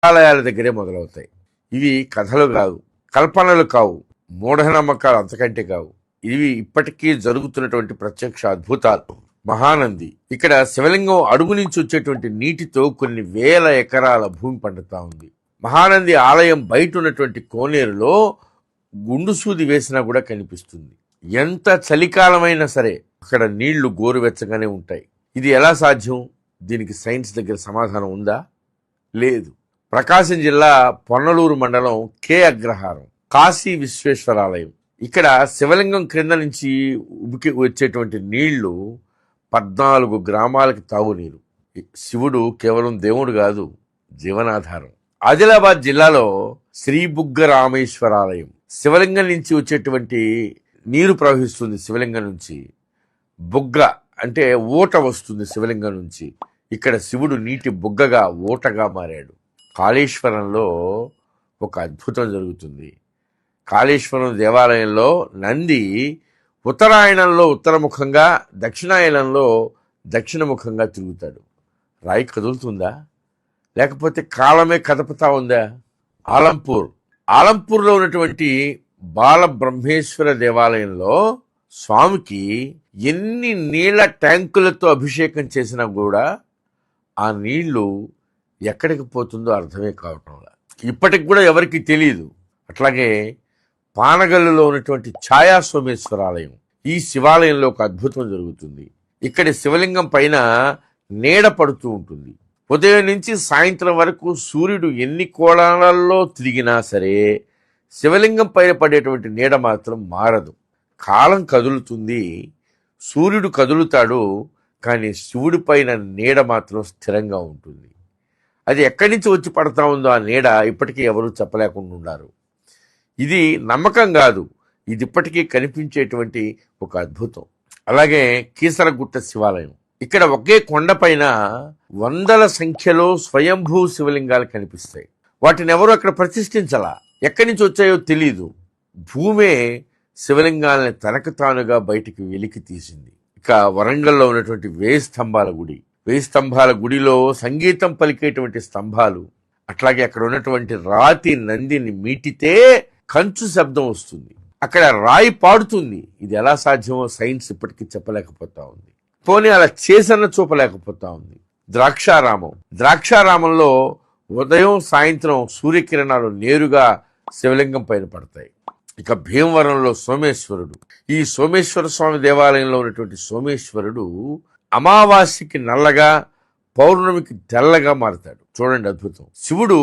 ఆలయాల దగ్గరే మొదలవుతాయి. ఇవి కథలు కావు, కల్పనలు కావు, మూఢనమ్మకాలు అంతకంటే కావు. ఇవి ఇప్పటికీ జరుగుతున్నటువంటి ప్రత్యక్ష అద్భుతాలు. మహానంది ఇక్కడ శివలింగం అడుగు నుంచి వచ్చేటువంటి నీటితో కొన్ని వేల ఎకరాల భూమి పండుతా ఉంది. మహానంది ఆలయం బయట ఉన్నటువంటి కోనేరులో గుండు సూది వేసినా కూడా కనిపిస్తుంది. ఎంత చలికాలమైనా సరే అక్కడ నీళ్లు గోరువెచ్చగానే ఉంటాయి. ఇది ఎలా సాధ్యం? దీనికి సైన్స్ దగ్గర సమాధానం ఉందా? లేదు. ప్రకాశం జిల్లా పొన్నలూరు మండలం కే అగ్రహారం కాశీ విశ్వేశ్వరాలయం. ఇక్కడ శివలింగం క్రింద నుంచి ఉబికి వచ్చేటువంటి నీళ్లు 14 గ్రామాలకి తాగునీరు. శివుడు కేవలం దేవుడు కాదు, జీవనాధారం. ఆదిలాబాద్ జిల్లాలో శ్రీ బుగ్గ రామేశ్వరాలయం. శివలింగం నుంచి వచ్చేటువంటి నీరు ప్రవహిస్తుంది. శివలింగం నుంచి బుగ్గ అంటే ఊట వస్తుంది. శివలింగం నుంచి ఇక్కడ శివుడు నీటి బుగ్గగా ఊటగా మారాడు. కాళేశ్వరంలో ఒక అద్భుతం జరుగుతుంది. కాళేశ్వరం దేవాలయంలో నంది ఉత్తరాయణంలో ఉత్తరముఖంగా, దక్షిణాయనంలో దక్షిణముఖంగా తిరుగుతాడు. రాయి కదులుతుందా, లేకపోతే కాలమే కదపుతా ఉందా? ఆలంపూర్లో ఉన్నటువంటి బాలబ్రహ్మేశ్వర దేవాలయంలో స్వామికి ఎన్ని నీళ్ల ట్యాంకులతో అభిషేకం చేసినా కూడా ఆ నీళ్లు ఎక్కడికి పోతుందో అర్థమే కావటం. ఇప్పటికి కూడా ఎవరికి తెలియదు. అట్లాగే పానగల్లులో ఉన్నటువంటి ఛాయా సోమేశ్వరాలయం. ఈ శివాలయంలో ఒక అద్భుతం జరుగుతుంది. ఇక్కడి శివలింగం పైన నీడ పడుతూ ఉంటుంది. ఉదయం నుంచి సాయంత్రం వరకు సూర్యుడు ఎన్ని కోణాలలో తిరిగినా సరే శివలింగం పైన పడేటువంటి నీడ మాత్రం మారదు. కాలం కదులుతుంది, సూర్యుడు కదులుతాడు, కానీ శివుడి పైన నీడ మాత్రం స్థిరంగా ఉంటుంది. అది ఎక్కడి నుంచి వచ్చి పడతా ఉందో ఆ నీడ ఇప్పటికీ ఎవరూ చెప్పలేకుండా ఉన్నారు. ఇది నమ్మకం కాదు, ఇది ఇప్పటికీ కనిపించేటువంటి ఒక అద్భుతం. అలాగే కీసరగుట్ట శివాలయం. ఇక్కడ ఒకే కొండపైన వందల సంఖ్యలో స్వయంభూ శివలింగాలు కనిపిస్తాయి. వాటిని ఎవరు అక్కడ ప్రతిష్ఠించాలా, ఎక్కడి నుంచి వచ్చాయో తెలియదు. భూమే శివలింగాలని తనకు తానుగా బయటికి వెలికి తీసింది. ఇక వరంగల్లో ఉన్నటువంటి 1000 స్తంభాల గుడి. 1000 స్తంభాల గుడిలో సంగీతం పలికేటువంటి స్తంభాలు. అట్లాగే అక్కడ ఉన్నటువంటి రాతి నందిని మీటితే కంచు శబ్దం వస్తుంది. అక్కడ రాయి పాడుతుంది. ఇది ఎలా సాధ్యమో సైన్స్ ఇప్పటికీ చెప్పలేకపోతా ఉంది. పోనీ అలా చేసన్న చూపలేకపోతా ఉంది. ద్రాక్షారామంలో ఉదయం సాయంత్రం సూర్యకిరణాలు నేరుగా శివలింగం పైన పడతాయి. ఇక భీమవరంలో సోమేశ్వరుడు. ఈ సోమేశ్వర స్వామి దేవాలయంలో ఉన్నటువంటి సోమేశ్వరుడు అమావాస్యకి నల్లగా, పౌర్ణమికి తెల్లగా మారతాడు. చూడండి అద్భుతం. శివుడు